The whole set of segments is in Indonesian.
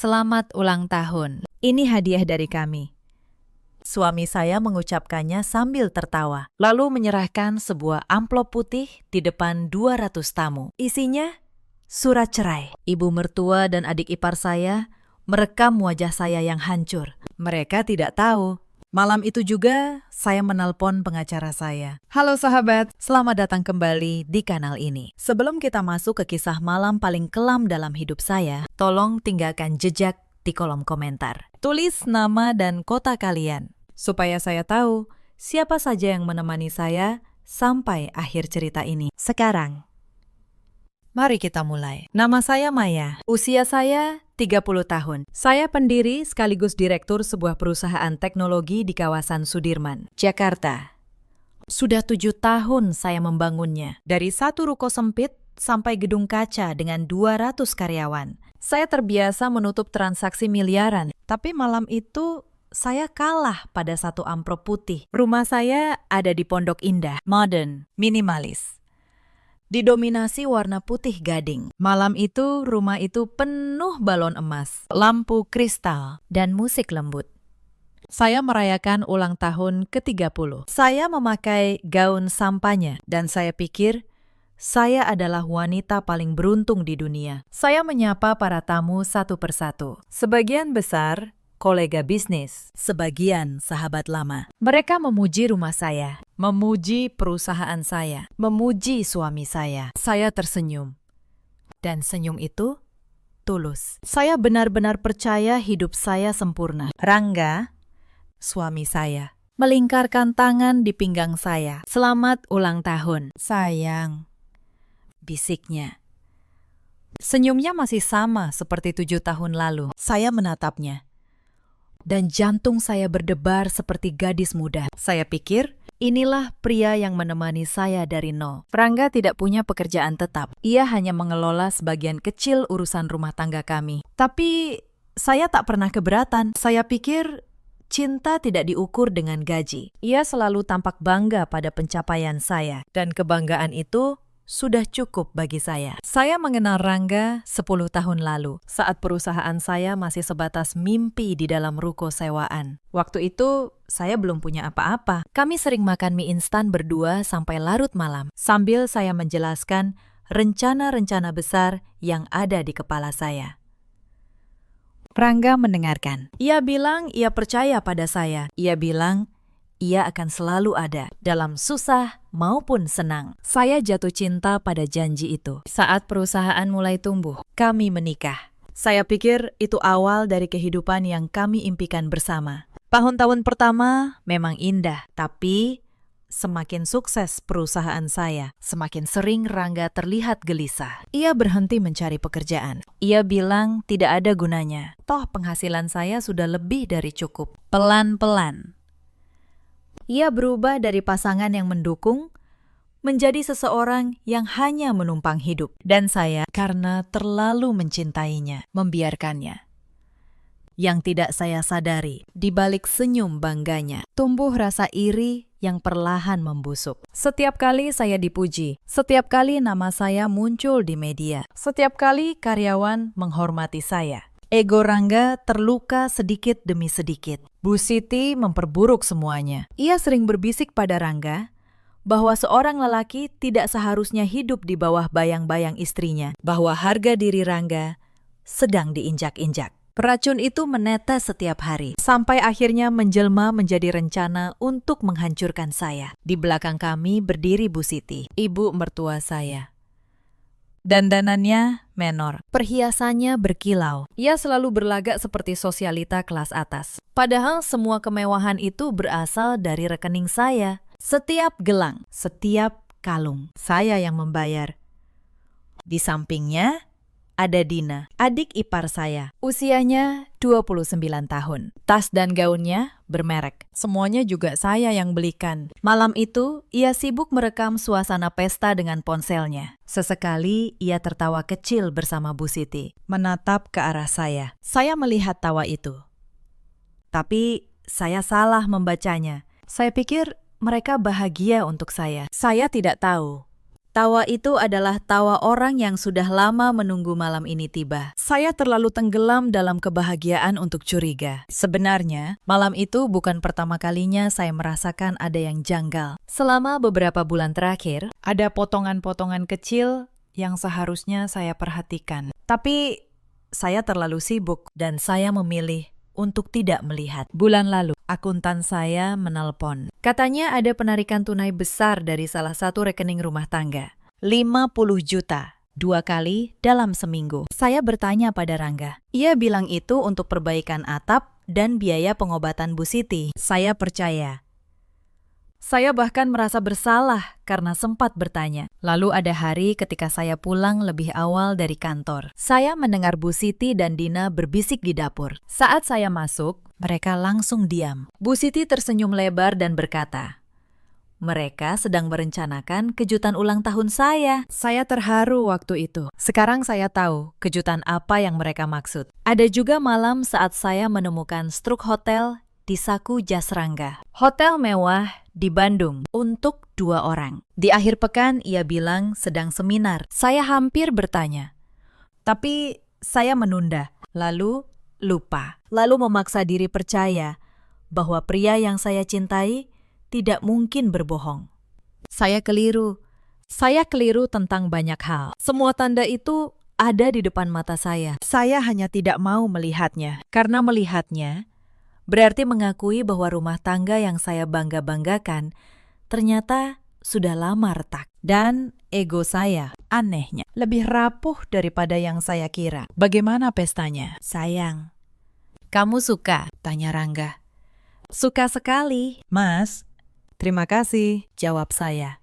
Selamat ulang tahun. Ini hadiah dari kami. Suami saya mengucapkannya sambil tertawa, lalu menyerahkan sebuah amplop putih di depan 200 tamu. Isinya surat cerai. Ibu mertua dan adik ipar saya merekam wajah saya yang hancur. Mereka tidak tahu. Malam itu juga saya menelpon pengacara saya. Halo sahabat, selamat datang kembali di kanal ini. Sebelum kita masuk ke kisah malam paling kelam dalam hidup saya, tolong tinggalkan jejak di kolom komentar. Tulis nama dan kota kalian, supaya saya tahu siapa saja yang menemani saya sampai akhir cerita ini. Sekarang, mari kita mulai. Nama saya Maya. Usia saya 30 tahun. Saya pendiri sekaligus direktur sebuah perusahaan teknologi di kawasan Sudirman, Jakarta. Sudah 7 tahun saya membangunnya. Dari satu ruko sempit sampai gedung kaca dengan 200 karyawan. Saya terbiasa menutup transaksi miliaran. Tapi malam itu saya kalah pada satu amplop putih. Rumah saya ada di Pondok Indah, modern, minimalis. Didominasi warna putih gading. Malam itu, rumah itu penuh balon emas, lampu kristal, dan musik lembut. Saya merayakan ulang tahun ke-30. Saya memakai gaun sampanya, dan saya pikir saya adalah wanita paling beruntung di dunia. Saya menyapa para tamu satu persatu. Sebagian besar kolega bisnis, sebagian sahabat lama. Mereka memuji rumah saya, memuji perusahaan saya, memuji suami saya. Saya tersenyum. Dan senyum itu tulus. Saya benar-benar percaya hidup saya sempurna. Rangga, suami saya, melingkarkan tangan di pinggang saya. Selamat ulang tahun, sayang, bisiknya. Senyumnya masih sama seperti 7 tahun lalu. Saya menatapnya. Dan jantung saya berdebar seperti gadis muda. Saya pikir, inilah pria yang menemani saya dari nol. Rangga tidak punya pekerjaan tetap. Ia hanya mengelola sebagian kecil urusan rumah tangga kami. Tapi saya tak pernah keberatan. Saya pikir cinta tidak diukur dengan gaji. Ia selalu tampak bangga pada pencapaian saya. Dan kebanggaan itu sudah cukup bagi saya. Saya mengenal Rangga 10 tahun lalu, saat perusahaan saya masih sebatas mimpi di dalam ruko sewaan. Waktu itu, saya belum punya apa-apa. Kami sering makan mie instan berdua sampai larut malam, sambil saya menjelaskan rencana-rencana besar yang ada di kepala saya. Rangga mendengarkan. Ia bilang ia percaya pada saya. Ia bilang ia akan selalu ada, dalam susah maupun senang. Saya jatuh cinta pada janji itu. Saat perusahaan mulai tumbuh, kami menikah. Saya pikir itu awal dari kehidupan yang kami impikan bersama. Tahun-tahun pertama memang indah, tapi semakin sukses perusahaan saya, semakin sering Rangga terlihat gelisah. Ia berhenti mencari pekerjaan. Ia bilang tidak ada gunanya. Toh penghasilan saya sudah lebih dari cukup. Pelan-pelan ia berubah dari pasangan yang mendukung menjadi seseorang yang hanya menumpang hidup. Dan saya, karena terlalu mencintainya, membiarkannya. Yang tidak saya sadari, di balik senyum bangganya, tumbuh rasa iri yang perlahan membusuk. Setiap kali saya dipuji, setiap kali nama saya muncul di media, setiap kali karyawan menghormati saya, ego Rangga terluka sedikit demi sedikit. Bu Siti memperburuk semuanya. Ia sering berbisik pada Rangga bahwa seorang lelaki tidak seharusnya hidup di bawah bayang-bayang istrinya, bahwa harga diri Rangga sedang diinjak-injak. Racun itu menetes setiap hari, sampai akhirnya menjelma menjadi rencana untuk menghancurkan saya. Di belakang kami berdiri Bu Siti, ibu mertua saya. Dandanannya menor, perhiasannya berkilau. Ia selalu berlagak seperti sosialita kelas atas. Padahal semua kemewahan itu berasal dari rekening saya. Setiap gelang, setiap kalung, saya yang membayar. Di sampingnya ada Dina, adik ipar saya. Usianya 29 tahun. Tas dan gaunnya bermerek. Semuanya juga saya yang belikan. Malam itu, ia sibuk merekam suasana pesta dengan ponselnya. Sesekali, ia tertawa kecil bersama Bu Siti, menatap ke arah saya. Saya melihat tawa itu. Tapi, saya salah membacanya. Saya pikir mereka bahagia untuk saya. Saya tidak tahu Tawa itu adalah tawa orang yang sudah lama menunggu malam ini tiba. Saya terlalu tenggelam dalam kebahagiaan untuk curiga. Sebenarnya, malam itu bukan pertama kalinya saya merasakan ada yang janggal. Selama beberapa bulan terakhir, ada potongan-potongan kecil yang seharusnya saya perhatikan. Tapi saya terlalu sibuk dan saya memilih untuk tidak melihat. Bulan lalu, akuntan saya menelpon. Katanya ada penarikan tunai besar dari salah satu rekening rumah tangga. 50 juta, 2 kali dalam seminggu. Saya bertanya pada Rangga. Ia bilang itu untuk perbaikan atap dan biaya pengobatan Bu Siti. Saya percaya. Saya bahkan merasa bersalah karena sempat bertanya. Lalu ada hari ketika saya pulang lebih awal dari kantor. Saya mendengar Bu Siti dan Dina berbisik di dapur. Saat saya masuk, mereka langsung diam. Bu Siti tersenyum lebar dan berkata, "Mereka sedang merencanakan kejutan ulang tahun saya." Saya terharu waktu itu. Sekarang saya tahu kejutan apa yang mereka maksud. Ada juga malam saat saya menemukan struk hotel di saku jas Rangga. Hotel mewah di Bandung untuk 2 orang. Di akhir pekan ia bilang sedang seminar. Saya hampir bertanya. Tapi saya menunda, lalu lupa. Lalu memaksa diri percaya bahwa pria yang saya cintai tidak mungkin berbohong. Saya keliru. Saya keliru tentang banyak hal. Semua tanda itu ada di depan mata saya. Saya hanya tidak mau melihatnya. Karena melihatnya berarti mengakui bahwa rumah tangga yang saya bangga-banggakan ternyata sudah lama retak. Dan ego saya, anehnya, lebih rapuh daripada yang saya kira. Bagaimana pestanya? Sayang, kamu suka? Tanya Rangga. Suka sekali. Mas, terima kasih, jawab saya.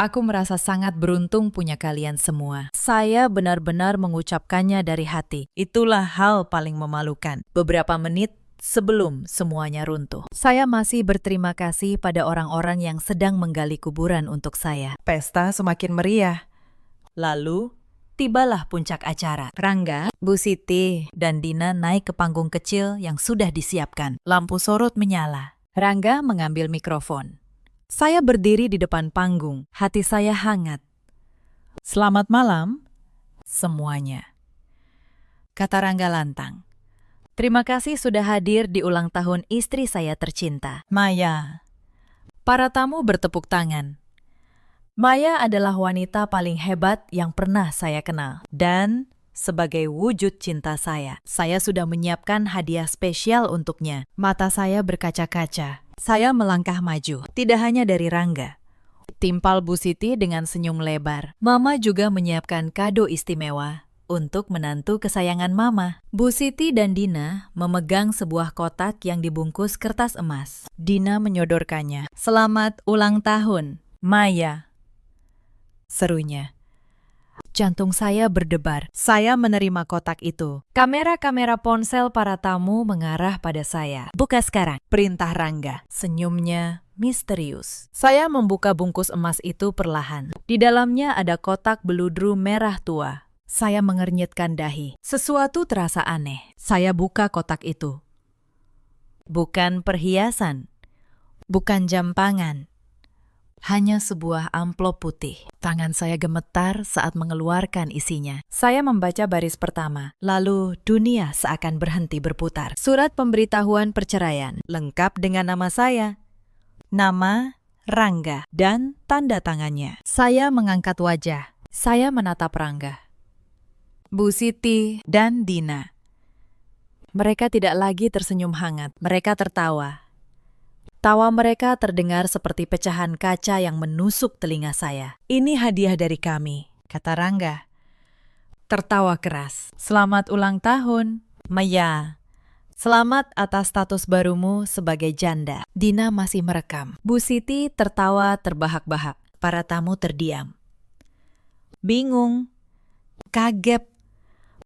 Aku merasa sangat beruntung punya kalian semua. Saya benar-benar mengucapkannya dari hati. Itulah hal paling memalukan. Beberapa menit sebelum semuanya runtuh, saya masih berterima kasih pada orang-orang yang sedang menggali kuburan untuk saya. Pesta semakin meriah. Lalu, tibalah puncak acara. Rangga, Bu Siti, dan Dina naik ke panggung kecil yang sudah disiapkan. Lampu sorot menyala. Rangga mengambil mikrofon. Saya berdiri di depan panggung. Hati saya hangat. Selamat malam, semuanya, kata Rangga lantang. Terima kasih sudah hadir di ulang tahun istri saya tercinta, Maya. Para tamu bertepuk tangan. Maya adalah wanita paling hebat yang pernah saya kenal. Dan sebagai wujud cinta saya sudah menyiapkan hadiah spesial untuknya. Mata saya berkaca-kaca. Saya melangkah maju, tidak hanya dari Rangga. Timpal Bu Siti dengan senyum lebar. Mama juga menyiapkan kado istimewa untuk menantu kesayangan Mama. Bu Siti dan Dina memegang sebuah kotak yang dibungkus kertas emas. Dina menyodorkannya. Selamat ulang tahun, Maya, serunya. Jantung saya berdebar. Saya menerima kotak itu. Kamera-kamera ponsel para tamu mengarah pada saya. Buka sekarang, perintah Rangga. Senyumnya misterius. Saya membuka bungkus emas itu perlahan. Di dalamnya ada kotak beludru merah tua. Saya mengernyitkan dahi. Sesuatu terasa aneh. Saya buka kotak itu. Bukan perhiasan. Bukan jam tangan. Hanya sebuah amplop putih. Tangan saya gemetar saat mengeluarkan isinya. Saya membaca baris pertama. Lalu dunia seakan berhenti berputar. Surat pemberitahuan perceraian. Lengkap dengan nama saya. Nama, Rangga, dan tanda tangannya. Saya mengangkat wajah. Saya menatap Rangga, Bu Siti, dan Dina. Mereka tidak lagi tersenyum hangat. Mereka tertawa. Tawa mereka terdengar seperti pecahan kaca yang menusuk telinga saya. Ini hadiah dari kami, kata Rangga. Tertawa keras. Selamat ulang tahun, Maya. Selamat atas status barumu sebagai janda. Dina masih merekam. Bu Siti tertawa terbahak-bahak. Para tamu terdiam. Bingung. Kaget.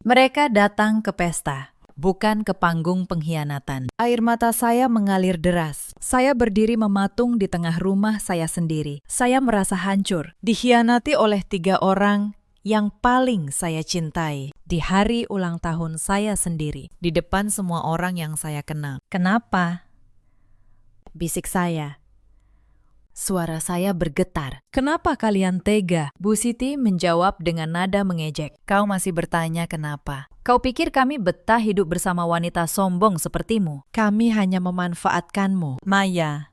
Mereka datang ke pesta, bukan ke panggung pengkhianatan. Air mata saya mengalir deras. Saya berdiri mematung di tengah rumah saya sendiri. Saya merasa hancur, dikhianati oleh 3 orang yang paling saya cintai. Di hari ulang tahun saya sendiri, di depan semua orang yang saya kenal. Kenapa? Bisik saya. Suara saya bergetar. Kenapa kalian tega? Bu Siti menjawab dengan nada mengejek. Kau masih bertanya kenapa? Kau pikir kami betah hidup bersama wanita sombong sepertimu? Kami hanya memanfaatkanmu, Maya.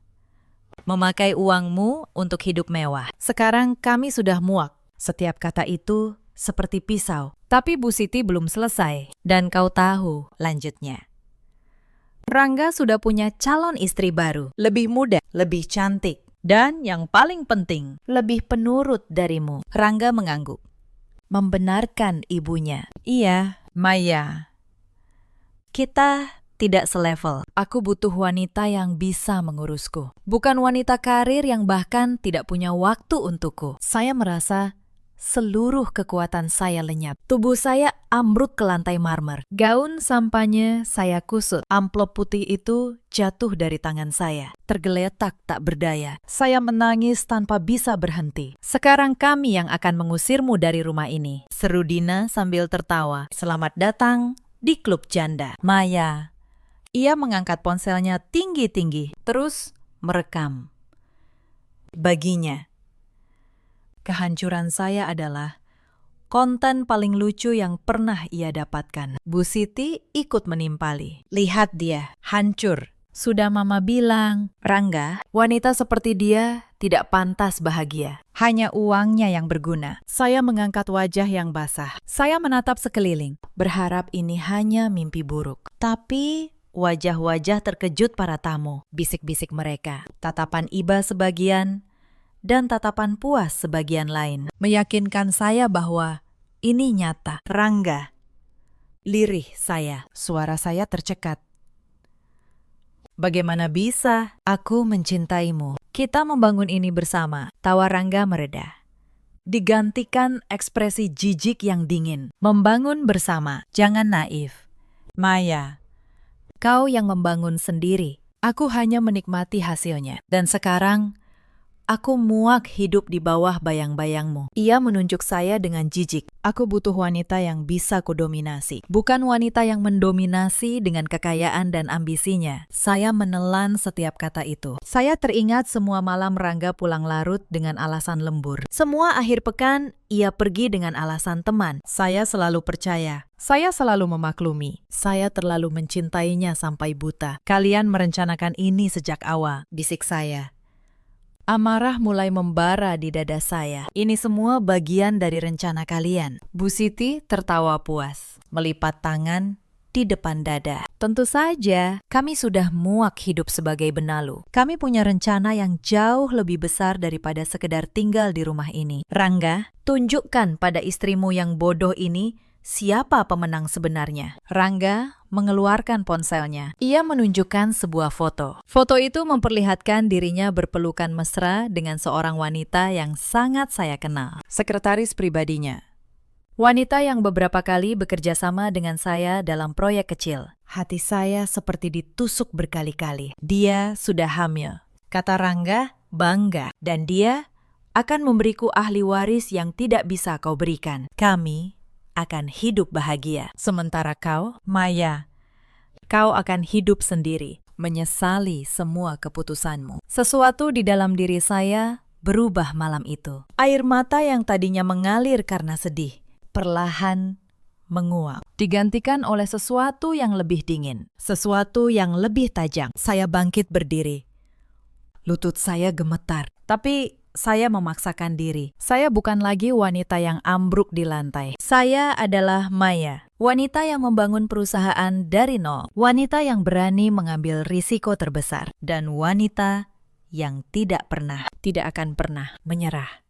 Memakai uangmu untuk hidup mewah. Sekarang kami sudah muak. Setiap kata itu seperti pisau. Tapi Bu Siti belum selesai. Dan kau tahu lanjutnya. Rangga sudah punya calon istri baru. Lebih muda, lebih cantik. Dan yang paling penting, lebih penurut darimu. Rangga mengangguk. Membenarkan ibunya. Iya, Maya. Kita tidak selevel. Aku butuh wanita yang bisa mengurusku. Bukan wanita karir yang bahkan tidak punya waktu untukku. Saya merasa seluruh kekuatan saya lenyap. Tubuh saya ambruk ke lantai marmer. Gaun sampahnya saya kusut. Amplop putih itu jatuh dari tangan saya. Tergeletak tak berdaya. Saya menangis tanpa bisa berhenti. Sekarang kami yang akan mengusirmu dari rumah ini. Seru Dina sambil tertawa. Selamat datang di klub janda. Maya. Ia mengangkat ponselnya tinggi-tinggi. Terus merekam. Baginya. Kehancuran saya adalah konten paling lucu yang pernah ia dapatkan. Bu Siti ikut menimpali. Lihat dia, hancur. Sudah mama bilang, Rangga, wanita seperti dia tidak pantas bahagia. Hanya uangnya yang berguna. Saya mengangkat wajah yang basah. Saya menatap sekeliling, berharap ini hanya mimpi buruk. Tapi wajah-wajah terkejut para tamu. Bisik-bisik mereka. Tatapan iba sebagian, dan tatapan puas sebagian lain, meyakinkan saya bahwa ini nyata. Rangga, lirih saya, suara saya tercekat. Bagaimana bisa? Aku mencintaimu. Kita membangun ini bersama. Tawa Rangga mereda. Digantikan ekspresi jijik yang dingin. Membangun bersama, jangan naif. Maya, kau yang membangun sendiri. Aku hanya menikmati hasilnya. Dan sekarang, aku muak hidup di bawah bayang-bayangmu. Ia menunjuk saya dengan jijik. Aku butuh wanita yang bisa kudominasi. Bukan wanita yang mendominasi dengan kekayaan dan ambisinya. Saya menelan setiap kata itu. Saya teringat semua malam Rangga pulang larut dengan alasan lembur. Semua akhir pekan, ia pergi dengan alasan teman. Saya selalu percaya. Saya selalu memaklumi. Saya terlalu mencintainya sampai buta. Kalian merencanakan ini sejak awal, bisik saya. Amarah mulai membara di dada saya. Ini semua bagian dari rencana kalian. Bu Siti tertawa puas, melipat tangan di depan dada. Tentu saja, kami sudah muak hidup sebagai benalu. Kami punya rencana yang jauh lebih besar daripada sekedar tinggal di rumah ini. Rangga, tunjukkan pada istrimu yang bodoh ini siapa pemenang sebenarnya. Rangga mengeluarkan ponselnya. Ia menunjukkan sebuah foto. Foto itu memperlihatkan dirinya berpelukan mesra dengan seorang wanita yang sangat saya kenal. Sekretaris pribadinya. Wanita yang beberapa kali bekerja sama dengan saya dalam proyek kecil. Hati saya seperti ditusuk berkali-kali. Dia sudah hamil. Kata Rangga, bangga. Dan dia akan memberiku ahli waris yang tidak bisa kau berikan. Kami akan hidup bahagia. Sementara kau, Maya, kau akan hidup sendiri, menyesali semua keputusanmu. Sesuatu di dalam diri saya berubah malam itu. Air mata yang tadinya mengalir karena sedih, perlahan menguap. Digantikan oleh sesuatu yang lebih dingin, sesuatu yang lebih tajam. Saya bangkit berdiri. Lutut saya gemetar, tapi saya memaksakan diri. Saya bukan lagi wanita yang ambruk di lantai. Saya adalah Maya, wanita yang membangun perusahaan dari nol. Wanita yang berani mengambil risiko terbesar. Dan wanita yang tidak akan pernah menyerah.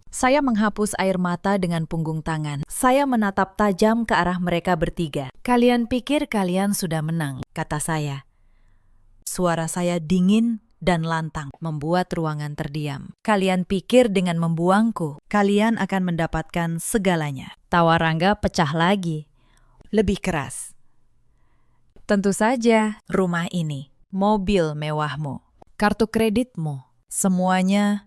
Saya menghapus air mata dengan punggung tangan. Saya menatap tajam ke arah mereka bertiga. Kalian pikir kalian sudah menang, kata saya. Suara saya dingin dan lantang, membuat ruangan terdiam. Kalian pikir dengan membuangku, kalian akan mendapatkan segalanya. Tawa Rangga pecah lagi, lebih keras. Tentu saja, rumah ini, mobil mewahmu, kartu kreditmu, semuanya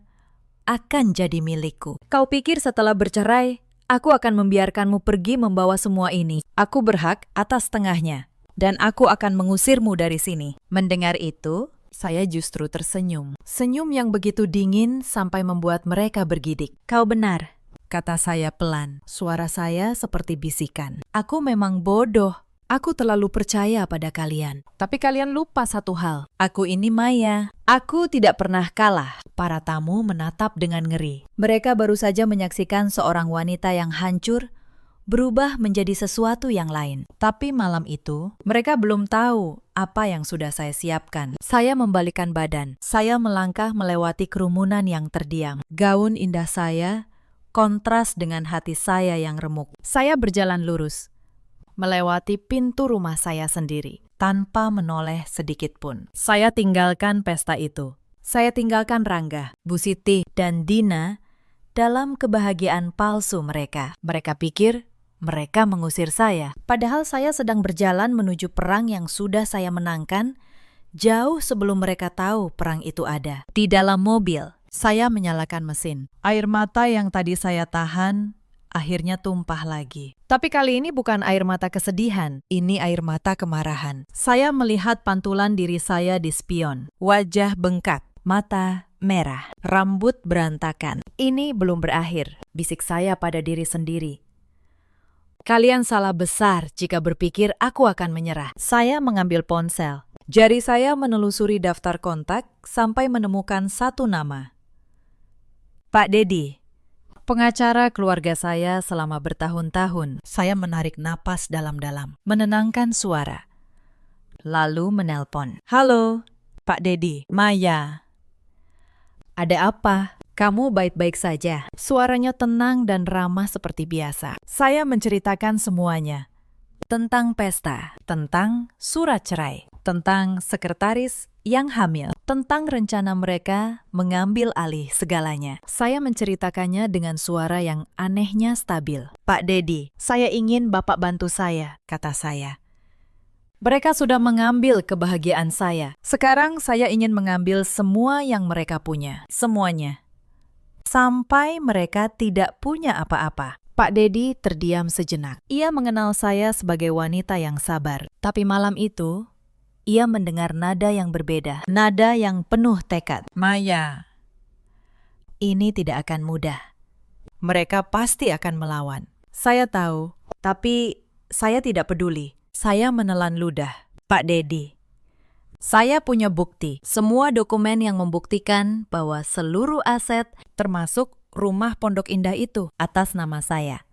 akan jadi milikku. Kau pikir setelah bercerai, aku akan membiarkanmu pergi membawa semua ini? Aku berhak atas setengahnya, dan aku akan mengusirmu dari sini. Mendengar itu, Saya justru tersenyum. Senyum yang begitu dingin sampai membuat mereka bergidik. Kau benar, kata saya pelan. Suara saya seperti bisikan. Aku memang bodoh. Aku terlalu percaya pada kalian. Tapi kalian lupa satu hal. Aku ini Maya. Aku tidak pernah kalah. Para tamu menatap dengan ngeri. Mereka baru saja menyaksikan seorang wanita yang hancur berubah menjadi sesuatu yang lain. Tapi malam itu, mereka belum tahu apa yang sudah saya siapkan. Saya membalikkan badan. Saya melangkah melewati kerumunan yang terdiam. Gaun indah saya kontras dengan hati saya yang remuk. Saya berjalan lurus, melewati pintu rumah saya sendiri, tanpa menoleh sedikit pun. Saya tinggalkan pesta itu. Saya tinggalkan Rangga, Bu Siti, dan Dina dalam kebahagiaan palsu mereka. Mereka pikir mereka mengusir saya. Padahal saya sedang berjalan menuju perang yang sudah saya menangkan, jauh sebelum mereka tahu perang itu ada. Di dalam mobil, saya menyalakan mesin. Air mata yang tadi saya tahan akhirnya tumpah lagi. Tapi kali ini bukan air mata kesedihan, ini air mata kemarahan. Saya melihat pantulan diri saya di spion. Wajah bengkak, mata merah, rambut berantakan. Ini belum berakhir, bisik saya pada diri sendiri. Kalian salah besar jika berpikir aku akan menyerah. Saya mengambil ponsel. Jari saya menelusuri daftar kontak sampai menemukan satu nama. Pak Dedi, pengacara keluarga saya selama bertahun-tahun. Saya menarik napas dalam-dalam, menenangkan suara. Lalu menelpon. Halo, Pak Dedi, Maya. Ada apa? Kamu baik-baik saja. Suaranya tenang dan ramah seperti biasa. Saya menceritakan semuanya. Tentang pesta, tentang surat cerai, tentang sekretaris yang hamil, tentang rencana mereka mengambil alih segalanya. Saya menceritakannya dengan suara yang anehnya stabil. Pak Dedi, saya ingin Bapak bantu saya, kata saya. Mereka sudah mengambil kebahagiaan saya. Sekarang saya ingin mengambil semua yang mereka punya. Semuanya. Sampai mereka tidak punya apa-apa. Pak Dedi terdiam sejenak. Ia mengenal saya sebagai wanita yang sabar. Tapi malam itu, ia mendengar nada yang berbeda. Nada yang penuh tekad. Maya, ini tidak akan mudah. Mereka pasti akan melawan. Saya tahu, tapi saya tidak peduli. Saya menelan ludah. Pak Dedi, saya punya bukti, semua dokumen yang membuktikan bahwa seluruh aset, termasuk rumah Pondok Indah itu, atas nama saya.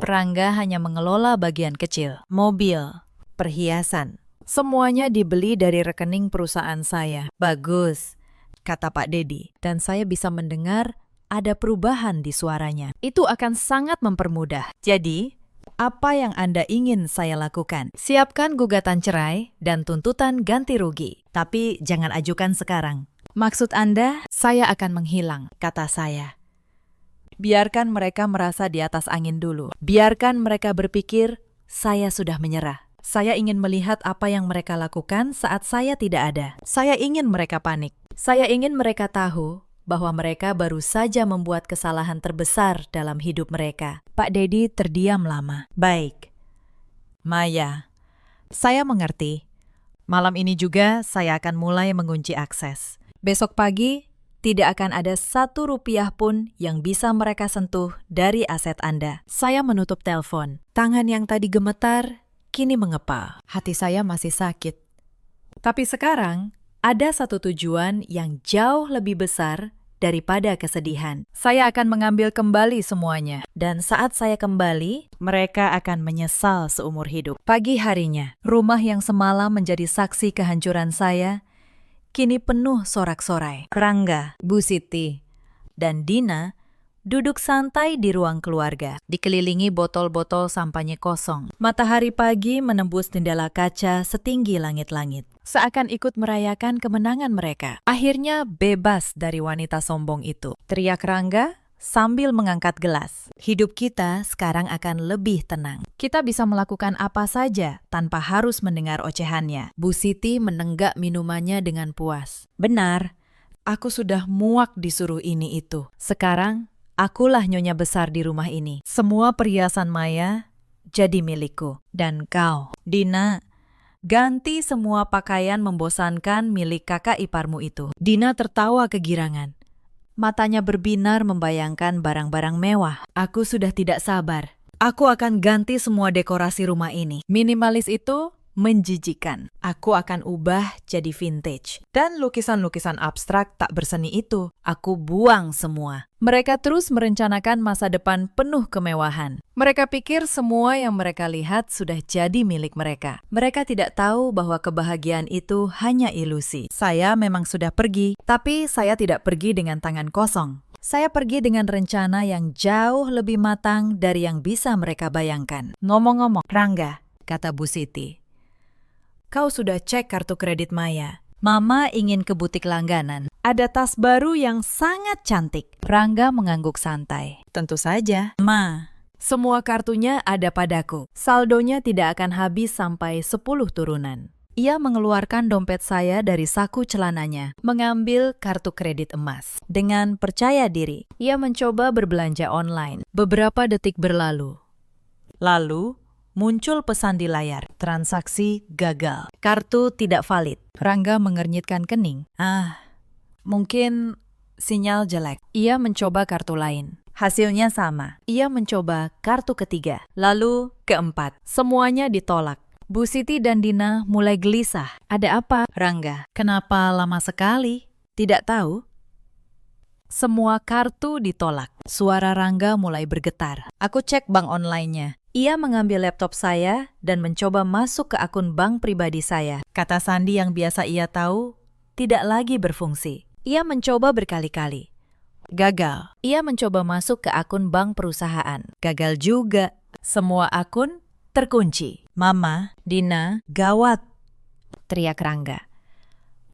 Rangga hanya mengelola bagian kecil, mobil, perhiasan. Semuanya dibeli dari rekening perusahaan saya. Bagus, kata Pak Dedi, dan saya bisa mendengar ada perubahan di suaranya. Itu akan sangat mempermudah. Jadi, apa yang Anda ingin saya lakukan? Siapkan gugatan cerai dan tuntutan ganti rugi. Tapi jangan ajukan sekarang. Maksud Anda, saya akan menghilang, kata saya. Biarkan mereka merasa di atas angin dulu. Biarkan mereka berpikir, saya sudah menyerah. Saya ingin melihat apa yang mereka lakukan saat saya tidak ada. Saya ingin mereka panik. Saya ingin mereka tahu bahwa mereka baru saja membuat kesalahan terbesar dalam hidup mereka. Pak Dedi terdiam lama. Baik. Maya, saya mengerti. Malam ini juga saya akan mulai mengunci akses. Besok pagi, tidak akan ada 1 rupiah pun yang bisa mereka sentuh dari aset Anda. Saya menutup telepon. Tangan yang tadi gemetar, kini mengepal. Hati saya masih sakit. Tapi sekarang, ada satu tujuan yang jauh lebih besar daripada kesedihan. Saya akan mengambil kembali semuanya. Dan saat saya kembali, mereka akan menyesal seumur hidup. Pagi harinya, rumah yang semalam menjadi saksi kehancuran saya, kini penuh sorak-sorai. Rangga, Bu Siti, dan Dina duduk santai di ruang keluarga, dikelilingi botol-botol sampahnya kosong. Matahari pagi menembus jendela kaca setinggi langit-langit. Seakan ikut merayakan kemenangan mereka. Akhirnya bebas dari wanita sombong itu. Teriak Rangga sambil mengangkat gelas. Hidup kita sekarang akan lebih tenang. Kita bisa melakukan apa saja tanpa harus mendengar ocehannya. Bu Siti menenggak minumannya dengan puas. Benar, aku sudah muak disuruh ini itu. Sekarang, akulah nyonya besar di rumah ini. Semua perhiasan Maya jadi milikku. Dan kau, Dina, Ganti semua pakaian membosankan milik kakak iparmu itu. Dina tertawa kegirangan. Matanya berbinar membayangkan barang-barang mewah. Aku sudah tidak sabar. Aku akan ganti semua dekorasi rumah ini. Minimalis itu menjijikan. Aku akan ubah jadi vintage. Dan lukisan-lukisan abstrak tak berseni itu, aku buang semua. Mereka terus merencanakan masa depan penuh kemewahan. Mereka pikir semua yang mereka lihat sudah jadi milik mereka. Mereka tidak tahu bahwa kebahagiaan itu hanya ilusi. Saya memang sudah pergi, tapi saya tidak pergi dengan tangan kosong. Saya pergi dengan rencana yang jauh lebih matang dari yang bisa mereka bayangkan. Ngomong-ngomong, Rangga, kata Bu Siti, kau sudah cek kartu kredit Maya. Mama ingin ke butik langganan. Ada tas baru yang sangat cantik. Rangga mengangguk santai. Tentu saja. Ma, semua kartunya ada padaku. Saldonya tidak akan habis sampai 10 turunan. Ia mengeluarkan dompet saya dari saku celananya, mengambil kartu kredit emas. Dengan percaya diri, ia mencoba berbelanja online. Beberapa detik berlalu. Lalu, muncul pesan di layar. Transaksi gagal. Kartu tidak valid. Rangga mengernyitkan kening. Mungkin sinyal jelek. Ia mencoba kartu lain. Hasilnya sama. Ia mencoba kartu ketiga. Lalu keempat. Semuanya ditolak. Bu Siti dan Dina mulai gelisah. Ada apa, Rangga? Kenapa lama sekali? Tidak tahu. Semua kartu ditolak. Suara Rangga mulai bergetar. Aku cek bank online-nya. Ia mengambil laptop saya dan mencoba masuk ke akun bank pribadi saya. Kata sandi yang biasa ia tahu tidak lagi berfungsi. Ia mencoba berkali-kali. Gagal. Ia mencoba masuk ke akun bank perusahaan. Gagal juga. Semua akun terkunci. Mama, Dina, gawat, teriak Rangga.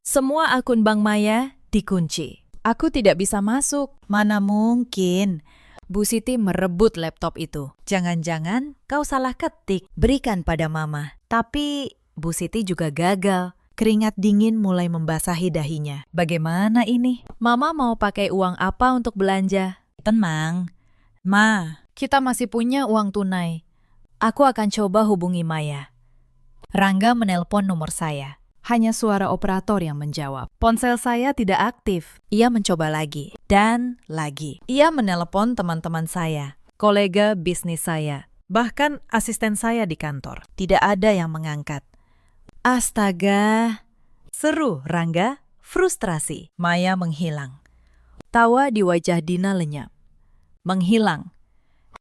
Semua akun Bank Maya dikunci. Aku tidak bisa masuk. Mana mungkin. Bu Siti merebut laptop itu. Jangan-jangan kau salah ketik. Berikan pada Mama. Tapi Bu Siti juga gagal. Keringat dingin mulai membasahi dahinya. Bagaimana ini? Mama mau pakai uang apa untuk belanja? Tenang. Ma, kita masih punya uang tunai. Aku akan coba hubungi Maya. Rangga menelpon nomor saya. Hanya suara operator yang menjawab. Ponsel saya tidak aktif. Ia mencoba lagi. Dan lagi. Ia menelpon teman-teman saya. Kolega bisnis saya. Bahkan asisten saya di kantor. Tidak ada yang mengangkat. Astaga. Seru, Rangga. Frustrasi. Maya menghilang. Tawa di wajah Dina lenyap. Menghilang.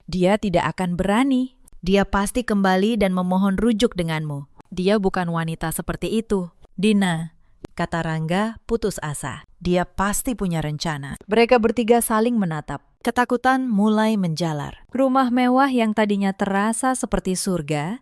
Dia tidak akan berani. Dia pasti kembali dan memohon rujuk denganmu. Dia bukan wanita seperti itu. Dina, kata Rangga putus asa. Dia pasti punya rencana. Mereka bertiga saling menatap. Ketakutan mulai menjalar. Rumah mewah yang tadinya terasa seperti surga,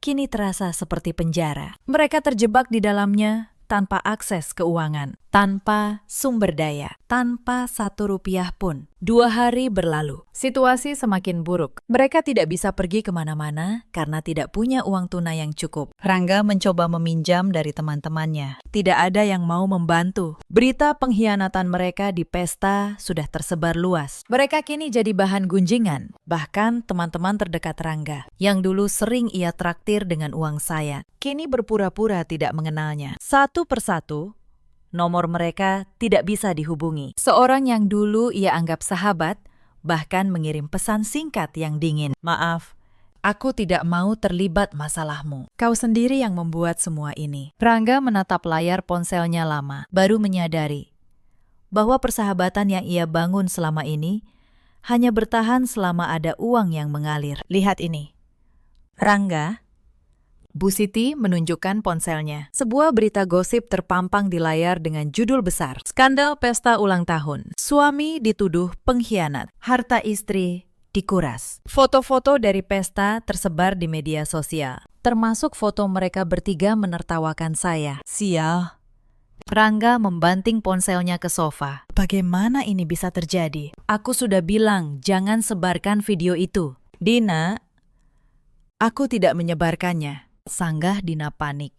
kini terasa seperti penjara. Mereka terjebak di dalamnya tanpa akses keuangan, tanpa sumber daya, tanpa 1 rupiah pun. 2 hari berlalu. Situasi semakin buruk. Mereka tidak bisa pergi kemana-mana karena tidak punya uang tunai yang cukup. Rangga mencoba meminjam dari teman-temannya. Tidak ada yang mau membantu. Berita pengkhianatan mereka di pesta sudah tersebar luas. Mereka kini jadi bahan gunjingan. Bahkan teman-teman terdekat Rangga, yang dulu sering ia traktir dengan uang saya, kini berpura-pura tidak mengenalnya. Satu persatu, nomor mereka tidak bisa dihubungi. Seorang yang dulu ia anggap sahabat, bahkan mengirim pesan singkat yang dingin. Maaf, aku tidak mau terlibat masalahmu. Kau sendiri yang membuat semua ini. Rangga menatap layar ponselnya lama, baru menyadari bahwa persahabatan yang ia bangun selama ini hanya bertahan selama ada uang yang mengalir. Lihat ini. Rangga. Bu Siti menunjukkan ponselnya. Sebuah berita gosip terpampang di layar dengan judul besar. Skandal pesta ulang tahun. Suami dituduh pengkhianat. Harta istri dikuras. Foto-foto dari pesta tersebar di media sosial. Termasuk foto mereka bertiga menertawakan saya. Sial. Rangga membanting ponselnya ke sofa. Bagaimana ini bisa terjadi? Aku sudah bilang jangan sebarkan video itu. Dina, aku tidak menyebarkannya. Sanggah Dina panik.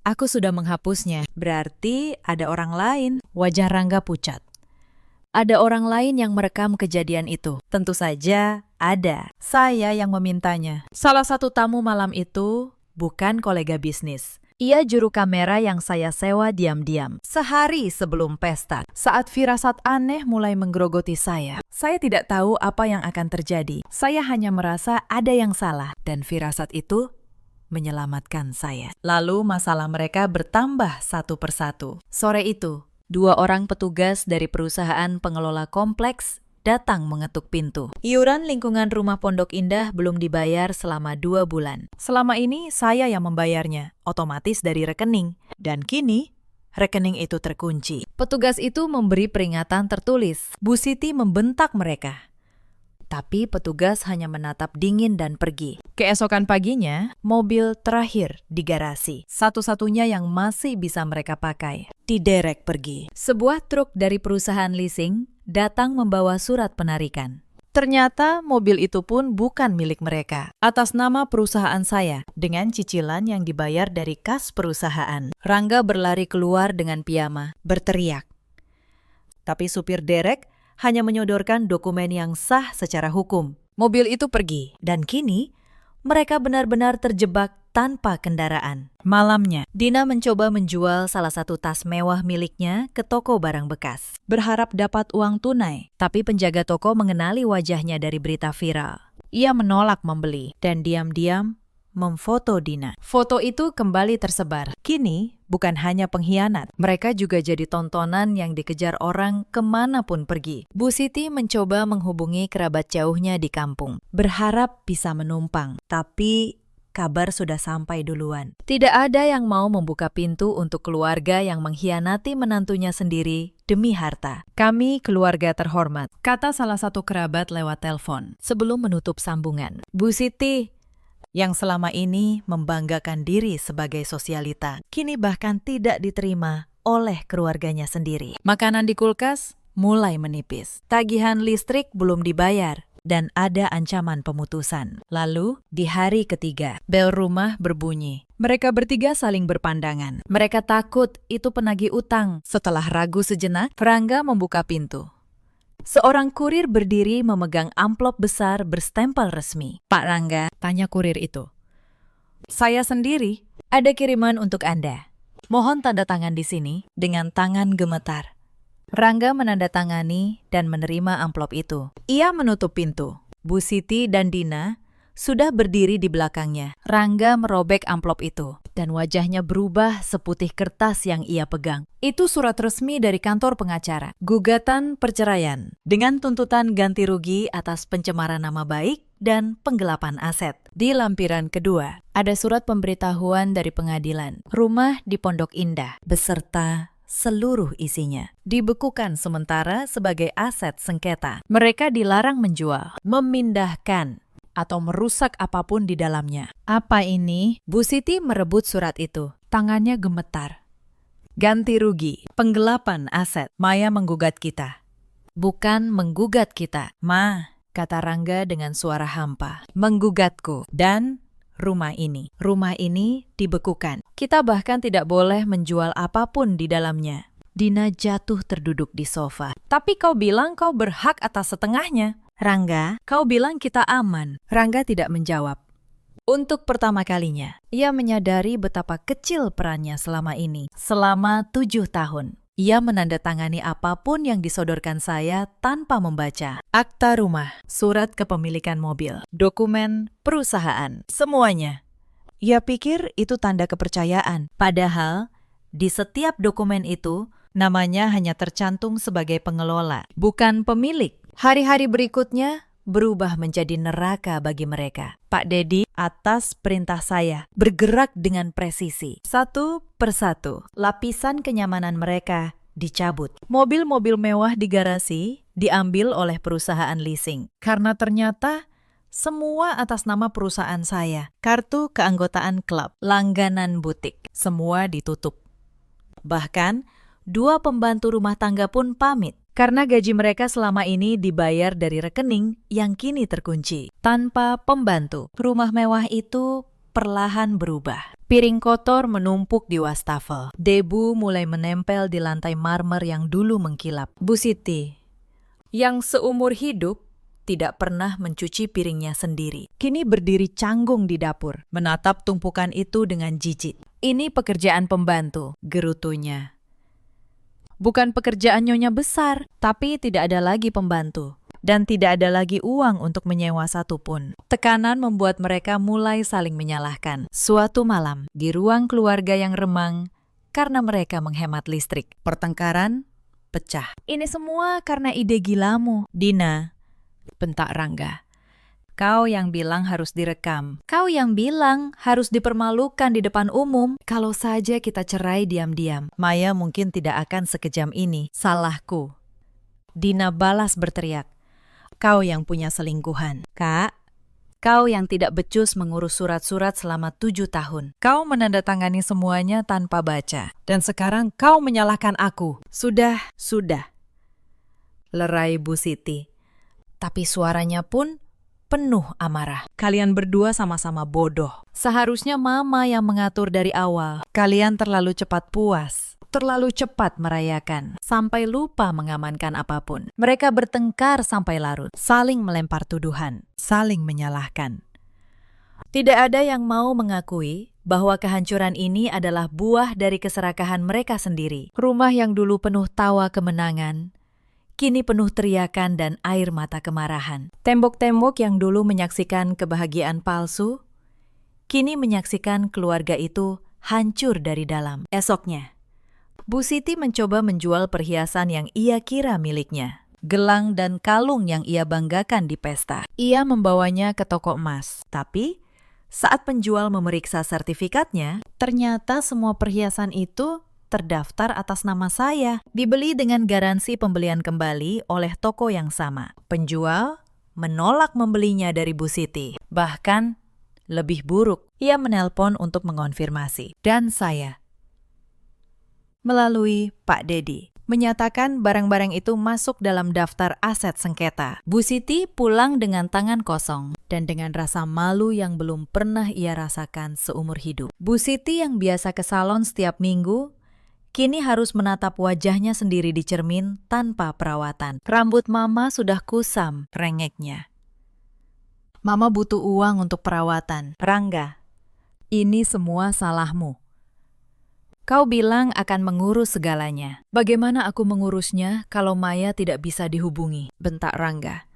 Aku sudah menghapusnya. Berarti ada orang lain. Wajah Rangga pucat. Ada orang lain yang merekam kejadian itu. Tentu saja ada. Saya yang memintanya. Salah satu tamu malam itu bukan kolega bisnis. Ia juru kamera yang saya sewa diam-diam, sehari sebelum pesta. Saat firasat aneh mulai menggerogoti saya tidak tahu apa yang akan terjadi. Saya hanya merasa ada yang salah, dan firasat itu menyelamatkan saya. Lalu masalah mereka bertambah satu persatu. Sore itu, 2 orang petugas dari perusahaan pengelola kompleks datang mengetuk pintu. Iuran lingkungan rumah Pondok Indah belum dibayar selama 2 bulan. Selama ini saya yang membayarnya, otomatis dari rekening. Dan kini, rekening itu terkunci. Petugas itu memberi peringatan tertulis. Bu Siti membentak mereka. Tapi petugas hanya menatap dingin dan pergi. Keesokan paginya, mobil terakhir di garasi. Satu-satunya yang masih bisa mereka pakai. Diderek pergi. Sebuah truk dari perusahaan leasing datang membawa surat penarikan. Ternyata mobil itu pun bukan milik mereka. Atas nama perusahaan saya, dengan cicilan yang dibayar dari kas perusahaan. Rangga berlari keluar dengan piyama, berteriak. Tapi supir derek hanya menyodorkan dokumen yang sah secara hukum. Mobil itu pergi, dan kini mereka benar-benar terjebak tanpa kendaraan. Malamnya, Dina mencoba menjual salah satu tas mewah miliknya ke toko barang bekas. Berharap dapat uang tunai, tapi penjaga toko mengenali wajahnya dari berita viral. Ia menolak membeli dan diam-diam memfoto Dina. Foto itu kembali tersebar. Kini, bukan hanya pengkhianat, mereka juga jadi tontonan yang dikejar orang kemanapun pergi. Bu Siti mencoba menghubungi kerabat jauhnya di kampung, berharap bisa menumpang. Tapi kabar sudah sampai duluan. Tidak ada yang mau membuka pintu untuk keluarga yang mengkhianati menantunya sendiri demi harta. Kami keluarga terhormat, kata salah satu kerabat lewat telepon sebelum menutup sambungan. Bu Siti, yang selama ini membanggakan diri sebagai sosialita, kini bahkan tidak diterima oleh keluarganya sendiri. Makanan di kulkas mulai menipis. Tagihan listrik belum dibayar. Dan ada ancaman pemutusan. Lalu, di hari ketiga, bel rumah berbunyi. Mereka bertiga saling berpandangan. Mereka takut itu penagih utang. Setelah ragu sejenak, Rangga membuka pintu. Seorang kurir berdiri memegang amplop besar berstempel resmi. Pak Rangga, tanya kurir itu. Saya sendiri, ada kiriman untuk Anda. Mohon tanda tangan di sini dengan tangan gemetar. Rangga menandatangani dan menerima amplop itu. Ia menutup pintu. Bu Siti dan Dina sudah berdiri di belakangnya. Rangga merobek amplop itu dan wajahnya berubah seputih kertas yang ia pegang. Itu surat resmi dari kantor pengacara. Gugatan perceraian dengan tuntutan ganti rugi atas pencemaran nama baik dan penggelapan aset. Di lampiran kedua, ada surat pemberitahuan dari pengadilan. Rumah di Pondok Indah beserta seluruh isinya dibekukan sementara sebagai aset sengketa. Mereka dilarang menjual, memindahkan, atau merusak apapun di dalamnya. Apa ini? Bu Siti merebut surat itu. Tangannya gemetar. Ganti rugi, penggelapan aset. Maya menggugat kita. Bukan menggugat kita. Ma, kata Rangga dengan suara hampa. Menggugatku dan rumah ini. Rumah ini dibekukan. Kita bahkan tidak boleh menjual apapun di dalamnya. Dina jatuh terduduk di sofa. Tapi kau bilang kau berhak atas setengahnya. Rangga, kau bilang kita aman. Rangga tidak menjawab. Untuk pertama kalinya, ia menyadari betapa kecil perannya selama ini. Selama 7 tahun. Ia menandatangani apapun yang disodorkan saya tanpa membaca. Akta rumah, surat kepemilikan mobil, dokumen perusahaan, semuanya. Ia pikir itu tanda kepercayaan. Padahal, di setiap dokumen itu, namanya hanya tercantum sebagai pengelola, bukan pemilik. Hari-hari berikutnya berubah menjadi neraka bagi mereka. Pak Dedi, atas perintah saya, bergerak dengan presisi. Satu persatu, lapisan kenyamanan mereka dicabut. Mobil-mobil mewah di garasi diambil oleh perusahaan leasing. Karena ternyata semua atas nama perusahaan saya. Kartu keanggotaan klub, langganan butik, semua ditutup. Bahkan, 2 pembantu rumah tangga pun pamit. Karena gaji mereka selama ini dibayar dari rekening yang kini terkunci. Tanpa pembantu, rumah mewah itu perlahan berubah. Piring kotor menumpuk di wastafel. Debu mulai menempel di lantai marmer yang dulu mengkilap. Bu Siti, yang seumur hidup tidak pernah mencuci piringnya sendiri. Kini berdiri canggung di dapur, menatap tumpukan itu dengan jijik. Ini pekerjaan pembantu, gerutunya. Bukan pekerjaan nyonya besar, tapi tidak ada lagi pembantu. Dan tidak ada lagi uang untuk menyewa satupun. Tekanan membuat mereka mulai saling menyalahkan. Suatu malam, di ruang keluarga yang remang, karena mereka menghemat listrik, pertengkaran pecah. Ini semua karena ide gilamu, Dina. Bentak Rangga. Kau yang bilang harus direkam. Kau yang bilang harus dipermalukan di depan umum. Kalau saja kita cerai diam-diam, Maya mungkin tidak akan sekejam ini. Salahku. Dina balas berteriak. Kau yang punya selingkuhan. Kak, kau yang tidak becus mengurus surat-surat selama 7 tahun. Kau menandatangani semuanya tanpa baca. Dan sekarang kau menyalahkan aku. Sudah. Lerai Bu Siti. Tapi suaranya pun penuh amarah. Kalian berdua sama-sama bodoh. Seharusnya Mama yang mengatur dari awal. Kalian terlalu cepat puas. Terlalu cepat merayakan. Sampai lupa mengamankan apapun. Mereka bertengkar sampai larut. Saling melempar tuduhan. Saling menyalahkan. Tidak ada yang mau mengakui bahwa kehancuran ini adalah buah dari keserakahan mereka sendiri. Rumah yang dulu penuh tawa kemenangan, kini penuh teriakan dan air mata kemarahan. Tembok-tembok yang dulu menyaksikan kebahagiaan palsu, kini menyaksikan keluarga itu hancur dari dalam. Esoknya, Bu Siti mencoba menjual perhiasan yang ia kira miliknya. Gelang dan kalung yang ia banggakan di pesta. Ia membawanya ke toko emas. Tapi, saat penjual memeriksa sertifikatnya, ternyata semua perhiasan itu terdaftar atas nama saya. Dibeli dengan garansi pembelian kembali oleh toko yang sama. Penjual menolak membelinya dari Bu Siti. Bahkan lebih buruk, ia menelpon untuk mengonfirmasi. Dan saya, melalui Pak Dedi, menyatakan barang-barang itu masuk dalam daftar aset sengketa. Bu Siti pulang dengan tangan kosong dan dengan rasa malu yang belum pernah ia rasakan seumur hidup. Bu Siti yang biasa ke salon setiap minggu, kini harus menatap wajahnya sendiri di cermin tanpa perawatan. Rambut Mama sudah kusam, rengeknya. Mama butuh uang untuk perawatan. Rangga, ini semua salahmu. Kau bilang akan mengurus segalanya. Bagaimana aku mengurusnya kalau Maya tidak bisa dihubungi? Bentak Rangga.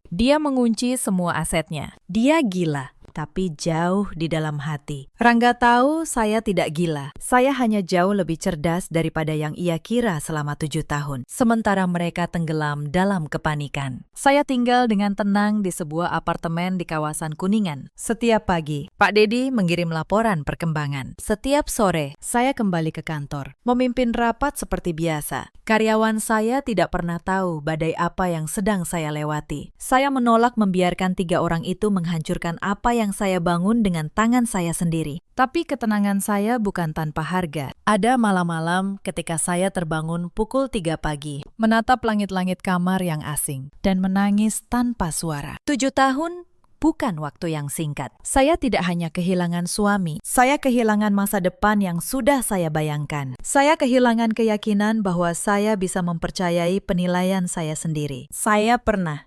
Dia mengunci semua asetnya. Dia gila, tapi jauh di dalam hati. Rangga tahu saya tidak gila. Saya hanya jauh lebih cerdas daripada yang ia kira selama 7 tahun. Sementara mereka tenggelam dalam kepanikan. Saya tinggal dengan tenang di sebuah apartemen di kawasan Kuningan. Setiap pagi, Pak Dedi mengirim laporan perkembangan. Setiap sore, saya kembali ke kantor, memimpin rapat seperti biasa. Karyawan saya tidak pernah tahu badai apa yang sedang saya lewati. Saya menolak membiarkan 3 orang itu menghancurkan apa yang saya bangun dengan tangan saya sendiri. Tapi ketenangan saya bukan tanpa harga. Ada malam-malam ketika saya terbangun pukul 3 pagi, menatap langit-langit kamar yang asing, dan menangis tanpa suara. 7 tahun bukan waktu yang singkat. Saya tidak hanya kehilangan suami, saya kehilangan masa depan yang sudah saya bayangkan. Saya kehilangan keyakinan bahwa saya bisa mempercayai penilaian saya sendiri. Saya pernah,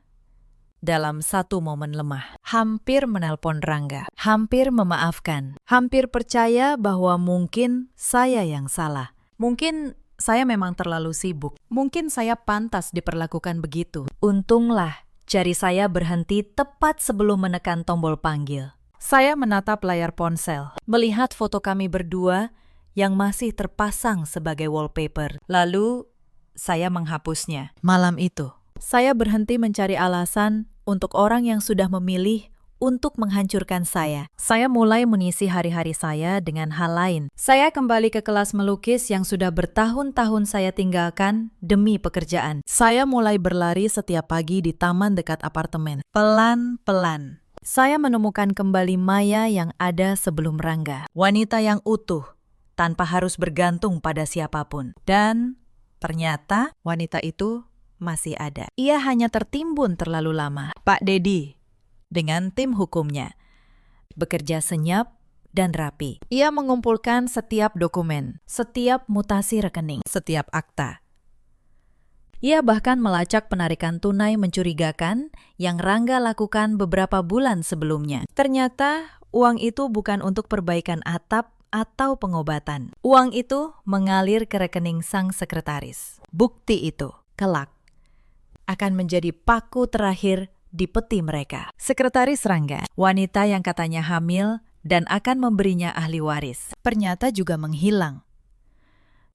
dalam satu momen lemah, hampir menelpon Rangga, hampir memaafkan, hampir percaya bahwa mungkin saya yang salah. Mungkin saya memang terlalu sibuk. Mungkin saya pantas diperlakukan begitu. Untunglah, jari saya berhenti tepat sebelum menekan tombol panggil. Saya menatap layar ponsel, melihat foto kami berdua yang masih terpasang sebagai wallpaper. Lalu, saya menghapusnya. Malam itu, saya berhenti mencari alasan untuk orang yang sudah memilih untuk menghancurkan saya. Saya mulai mengisi hari-hari saya dengan hal lain. Saya kembali ke kelas melukis yang sudah bertahun-tahun saya tinggalkan demi pekerjaan. Saya mulai berlari setiap pagi di taman dekat apartemen. Pelan-pelan, saya menemukan kembali Maya yang ada sebelum Rangga. Wanita yang utuh, tanpa harus bergantung pada siapapun. Dan ternyata wanita itu masih ada. Ia hanya tertimbun terlalu lama. Pak Dedi, dengan tim hukumnya, bekerja senyap dan rapi. Ia mengumpulkan setiap dokumen, setiap mutasi rekening, setiap akta. Ia bahkan melacak penarikan tunai mencurigakan yang Rangga lakukan beberapa bulan sebelumnya. Ternyata uang itu bukan untuk perbaikan atap atau pengobatan. Uang itu mengalir ke rekening sang sekretaris. Bukti itu, kelak, akan menjadi paku terakhir di peti mereka. Sekretaris Rangga, wanita yang katanya hamil dan akan memberinya ahli waris, ternyata juga menghilang.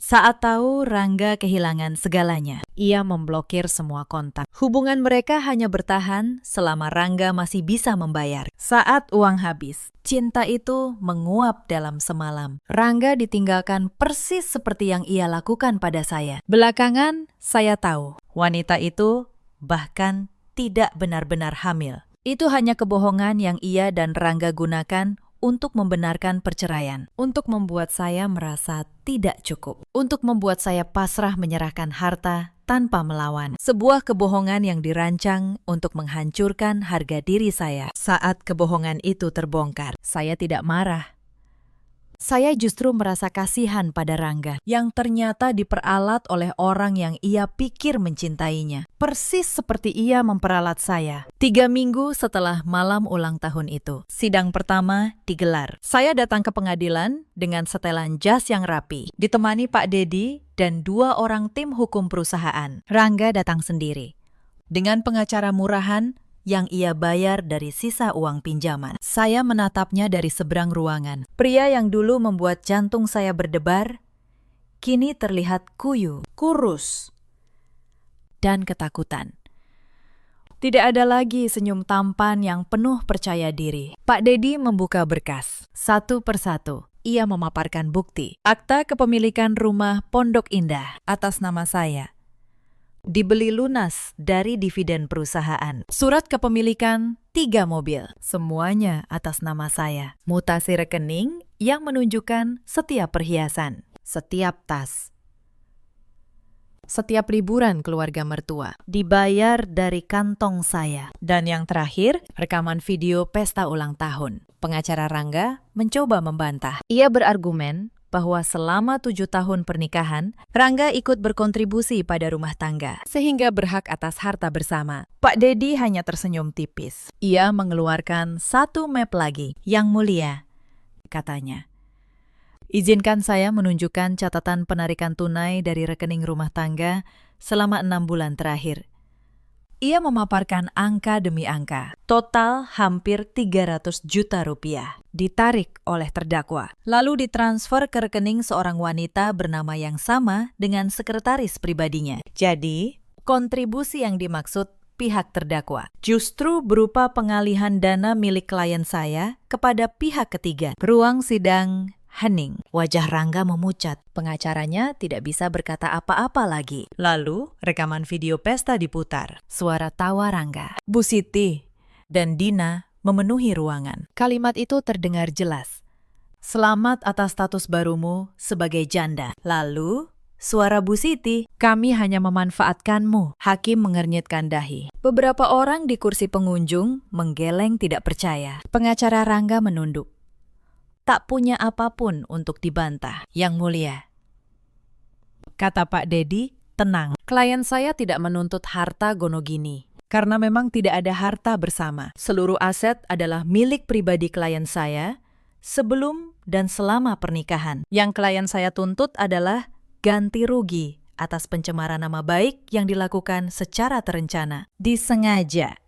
Saat tahu Rangga kehilangan segalanya, ia memblokir semua kontak. Hubungan mereka hanya bertahan selama Rangga masih bisa membayar. Saat uang habis, cinta itu menguap dalam semalam. Rangga ditinggalkan persis seperti yang ia lakukan pada saya. Belakangan, saya tahu wanita itu bahkan tidak benar-benar hamil. Itu hanya kebohongan yang ia dan Rangga gunakan untuk membenarkan perceraian, untuk membuat saya merasa tidak cukup, untuk membuat saya pasrah menyerahkan harta tanpa melawan. Sebuah kebohongan yang dirancang untuk menghancurkan harga diri saya. Saat kebohongan itu terbongkar, saya tidak marah. Saya justru merasa kasihan pada Rangga yang ternyata diperalat oleh orang yang ia pikir mencintainya. Persis seperti ia memperalat saya. 3 minggu setelah malam ulang tahun itu, sidang pertama digelar. Saya datang ke pengadilan dengan setelan jas yang rapi, ditemani Pak Dedi dan 2 orang tim hukum perusahaan. Rangga datang sendiri, dengan pengacara murahan yang ia bayar dari sisa uang pinjaman. Saya menatapnya dari seberang ruangan. Pria yang dulu membuat jantung saya berdebar, kini terlihat kuyu, kurus, dan ketakutan. Tidak ada lagi senyum tampan yang penuh percaya diri. Pak Dedi membuka berkas. Satu persatu, ia memaparkan bukti. Akta kepemilikan rumah Pondok Indah atas nama saya dibeli lunas dari dividen perusahaan. Surat kepemilikan 3 mobil, semuanya atas nama saya. Mutasi rekening yang menunjukkan setiap perhiasan, setiap tas, setiap liburan keluarga mertua dibayar dari kantong saya. Dan yang terakhir, rekaman video pesta ulang tahun. Pengacara Rangga mencoba membantah. Ia berargumen bahwa selama 7 tahun pernikahan, Rangga ikut berkontribusi pada rumah tangga, sehingga berhak atas harta bersama. Pak Dedi hanya tersenyum tipis. Ia mengeluarkan 1 map lagi. Yang mulia, katanya, izinkan saya menunjukkan catatan penarikan tunai dari rekening rumah tangga selama 6 bulan terakhir. Ia memaparkan angka demi angka. Total hampir 300 juta rupiah ditarik oleh terdakwa, lalu ditransfer ke rekening seorang wanita bernama yang sama dengan sekretaris pribadinya. Jadi, kontribusi yang dimaksud pihak terdakwa justru berupa pengalihan dana milik klien saya kepada pihak ketiga. Ruang sidang hening. Wajah Rangga memucat. Pengacaranya tidak bisa berkata apa-apa lagi. Lalu, rekaman video pesta diputar. Suara tawa Rangga, Bu Siti, dan Dina memenuhi ruangan. Kalimat itu terdengar jelas. Selamat atas status barumu sebagai janda. Lalu, suara Bu Siti, kami hanya memanfaatkanmu. Hakim mengernyitkan dahi. Beberapa orang di kursi pengunjung menggeleng tidak percaya. Pengacara Rangga menunduk. Tak punya apapun untuk dibantah, Yang Mulia. Kata Pak Dedi, tenang. Klien saya tidak menuntut harta gonogini. Karena memang tidak ada harta bersama. Seluruh aset adalah milik pribadi klien saya sebelum dan selama pernikahan. Yang klien saya tuntut adalah ganti rugi atas pencemaran nama baik yang dilakukan secara terencana, disengaja,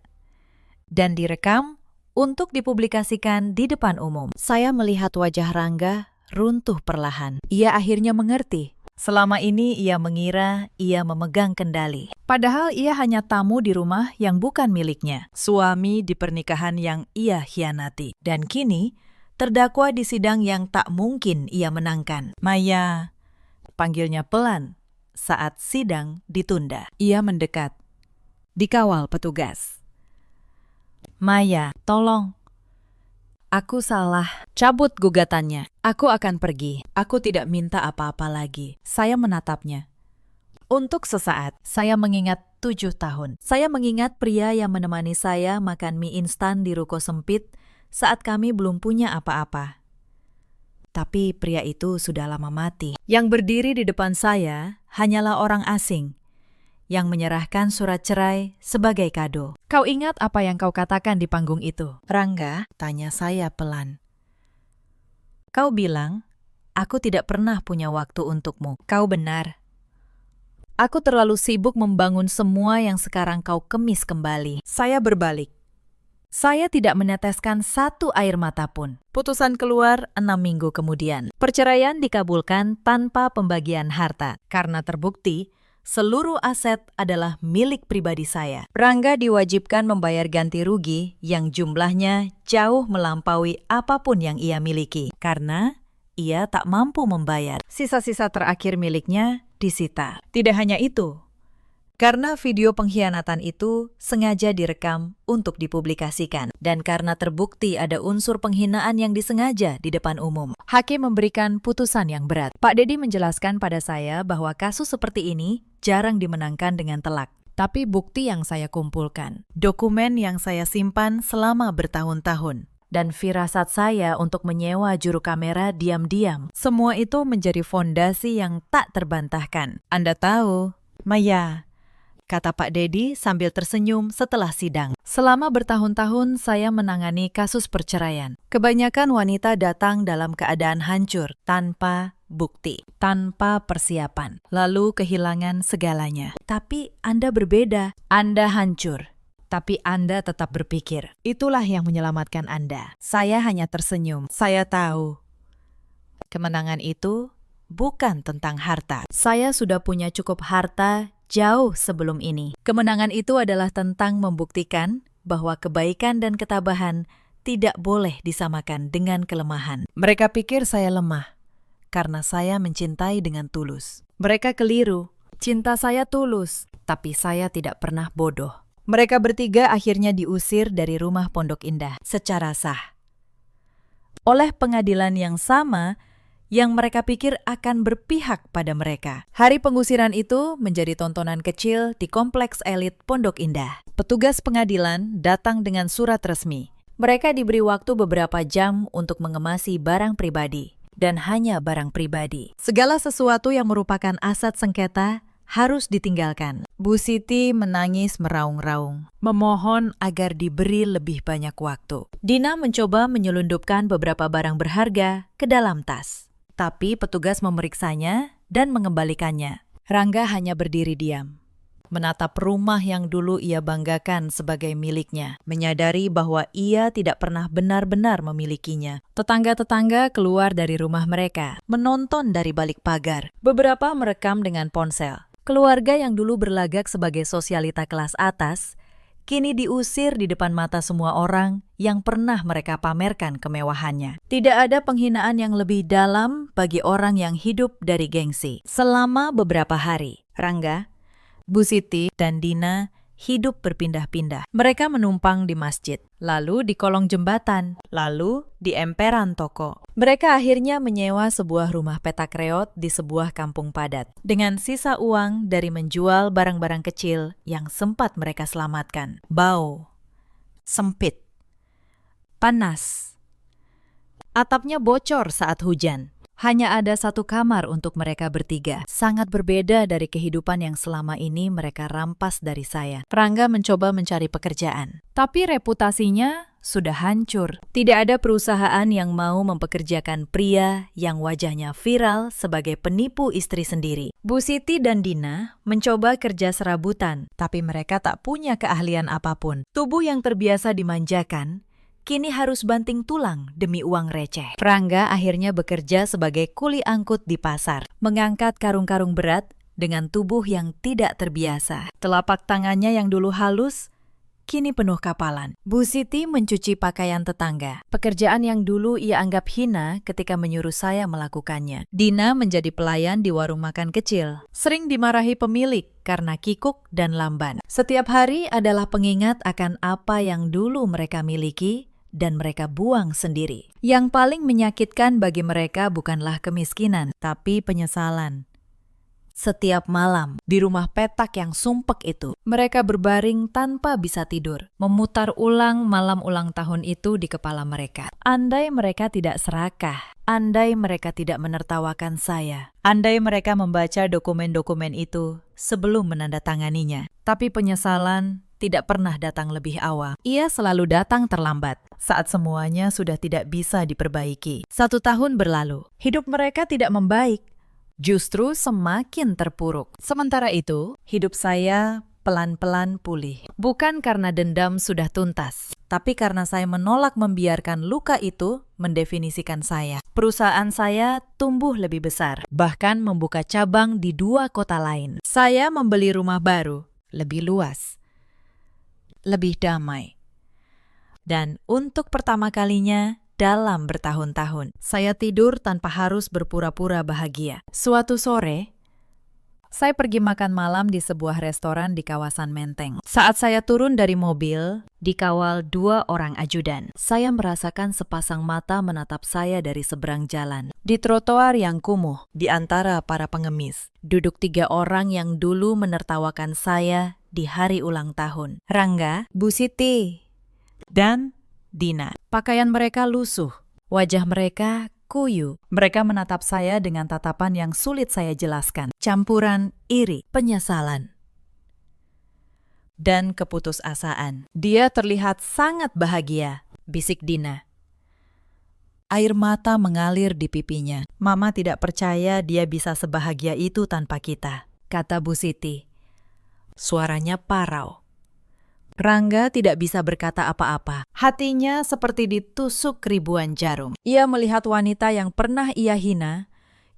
dan direkam untuk dipublikasikan di depan umum. Saya melihat wajah Rangga runtuh perlahan. Ia akhirnya mengerti. Selama ini ia mengira ia memegang kendali. Padahal ia hanya tamu di rumah yang bukan miliknya. Suami di pernikahan yang ia hianati. Dan kini, terdakwa di sidang yang tak mungkin ia menangkan. Maya, panggilnya pelan saat sidang ditunda. Ia mendekat. Dikawal petugas. Maya, tolong. Aku salah. Cabut gugatannya. Aku akan pergi. Aku tidak minta apa-apa lagi. Saya menatapnya. Untuk sesaat, saya mengingat 7 tahun. Saya mengingat pria yang menemani saya makan mie instan di ruko sempit saat kami belum punya apa-apa. Tapi pria itu sudah lama mati. Yang berdiri di depan saya hanyalah orang asing yang menyerahkan surat cerai sebagai kado. Kau ingat apa yang kau katakan di panggung itu? Rangga, tanya saya pelan. Kau bilang, aku tidak pernah punya waktu untukmu. Kau benar. Aku terlalu sibuk membangun semua yang sekarang kau kemis kembali. Saya berbalik. Saya tidak meneteskan satu air mata pun. Putusan keluar 6 minggu kemudian. Perceraian dikabulkan tanpa pembagian harta. Karena terbukti, seluruh aset adalah milik pribadi saya. Rangga diwajibkan membayar ganti rugi yang jumlahnya jauh melampaui apapun yang ia miliki. Karena ia tak mampu membayar. Sisa-sisa terakhir miliknya disita. Tidak hanya itu. Karena video pengkhianatan itu sengaja direkam untuk dipublikasikan. Dan karena terbukti ada unsur penghinaan yang disengaja di depan umum, hakim memberikan putusan yang berat. Pak Dedi menjelaskan pada saya bahwa kasus seperti ini jarang dimenangkan dengan telak. Tapi bukti yang saya kumpulkan, dokumen yang saya simpan selama bertahun-tahun, dan firasat saya untuk menyewa juru kamera diam-diam, semua itu menjadi fondasi yang tak terbantahkan. Anda tahu, Maya, kata Pak Dedi sambil tersenyum setelah sidang. Selama bertahun-tahun saya menangani kasus perceraian. Kebanyakan wanita datang dalam keadaan hancur, tanpa bukti, tanpa persiapan, lalu kehilangan segalanya. Tapi Anda berbeda. Anda hancur, tapi Anda tetap berpikir. Itulah yang menyelamatkan Anda. Saya hanya tersenyum. Saya tahu. Kemenangan itu bukan tentang harta. Saya sudah punya cukup harta jauh sebelum ini. Kemenangan itu adalah tentang membuktikan bahwa kebaikan dan ketabahan tidak boleh disamakan dengan kelemahan. Mereka pikir saya lemah karena saya mencintai dengan tulus. Mereka keliru. Cinta saya tulus, tapi saya tidak pernah bodoh. Mereka bertiga akhirnya diusir dari rumah Pondok Indah secara sah. Oleh pengadilan yang sama yang mereka pikir akan berpihak pada mereka. Hari pengusiran itu menjadi tontonan kecil di kompleks elit Pondok Indah. Petugas pengadilan datang dengan surat resmi. Mereka diberi waktu beberapa jam untuk mengemasi barang pribadi, dan hanya barang pribadi. Segala sesuatu yang merupakan aset sengketa harus ditinggalkan. Bu Siti menangis meraung-raung, memohon agar diberi lebih banyak waktu. Dina mencoba menyelundupkan beberapa barang berharga ke dalam tas. Tapi petugas memeriksanya dan mengembalikannya. Rangga hanya berdiri diam, menatap rumah yang dulu ia banggakan sebagai miliknya, menyadari bahwa ia tidak pernah benar-benar memilikinya. Tetangga-tetangga keluar dari rumah mereka, menonton dari balik pagar. Beberapa merekam dengan ponsel. Keluarga yang dulu berlagak sebagai sosialita kelas atas, kini diusir di depan mata semua orang yang pernah mereka pamerkan kemewahannya. Tidak ada penghinaan yang lebih dalam bagi orang yang hidup dari gengsi. Selama beberapa hari, Rangga, Bu Siti, dan Dina hidup berpindah-pindah. Mereka menumpang di masjid, lalu di kolong jembatan, lalu di emperan toko. Mereka akhirnya menyewa sebuah rumah petak reot di sebuah kampung padat, dengan sisa uang dari menjual barang-barang kecil yang sempat mereka selamatkan. Bau, sempit, panas. Atapnya bocor saat hujan. Hanya ada satu kamar untuk mereka bertiga. Sangat berbeda dari kehidupan yang selama ini mereka rampas dari saya. Rangga mencoba mencari pekerjaan, tapi reputasinya sudah hancur. Tidak ada perusahaan yang mau mempekerjakan pria yang wajahnya viral sebagai penipu istri sendiri. Bu Siti dan Dina mencoba kerja serabutan, tapi mereka tak punya keahlian apapun. Tubuh yang terbiasa dimanjakan kini harus banting tulang demi uang receh. Rangga akhirnya bekerja sebagai kuli angkut di pasar, mengangkat karung-karung berat dengan tubuh yang tidak terbiasa. Telapak tangannya yang dulu halus, kini penuh kapalan. Bu Siti mencuci pakaian tetangga, pekerjaan yang dulu ia anggap hina ketika menyuruh saya melakukannya. Dina menjadi pelayan di warung makan kecil, sering dimarahi pemilik karena kikuk dan lamban. Setiap hari adalah pengingat akan apa yang dulu mereka miliki dan mereka buang sendiri. Yang paling menyakitkan bagi mereka bukanlah kemiskinan, tapi penyesalan. Setiap malam, di rumah petak yang sumpek itu, mereka berbaring tanpa bisa tidur, memutar ulang malam ulang tahun itu di kepala mereka. Andai mereka tidak serakah, andai mereka tidak menertawakan saya, andai mereka membaca dokumen-dokumen itu sebelum menandatanganinya. Tapi penyesalan tidak pernah datang lebih awal. Ia selalu datang terlambat, saat semuanya sudah tidak bisa diperbaiki. 1 tahun berlalu, hidup mereka tidak membaik, justru semakin terpuruk. Sementara itu, hidup saya pelan-pelan pulih. Bukan karena dendam sudah tuntas, tapi karena saya menolak membiarkan luka itu mendefinisikan saya. Perusahaan saya tumbuh lebih besar, bahkan membuka cabang di 2 kota lain. Saya membeli rumah baru, lebih luas, lebih damai. Dan untuk pertama kalinya dalam bertahun-tahun, saya tidur tanpa harus berpura-pura bahagia. Suatu sore, saya pergi makan malam di sebuah restoran di kawasan Menteng. Saat saya turun dari mobil, dikawal 2 orang ajudan, saya merasakan sepasang mata menatap saya dari seberang jalan. Di trotoar yang kumuh, di antara para pengemis, duduk 3 orang yang dulu menertawakan saya di hari ulang tahun. Rangga, Bu Siti, dan Dina. Pakaian mereka lusuh, wajah mereka kuyu. Mereka menatap saya dengan tatapan yang sulit saya jelaskan. Campuran iri, penyesalan, dan keputusasaan. Dia terlihat sangat bahagia, bisik Dina. Air mata mengalir di pipinya. Mama tidak percaya dia bisa sebahagia itu tanpa kita, kata Bu Siti. Suaranya parau. Rangga tidak bisa berkata apa-apa. Hatinya seperti ditusuk ribuan jarum. Ia melihat wanita yang pernah ia hina,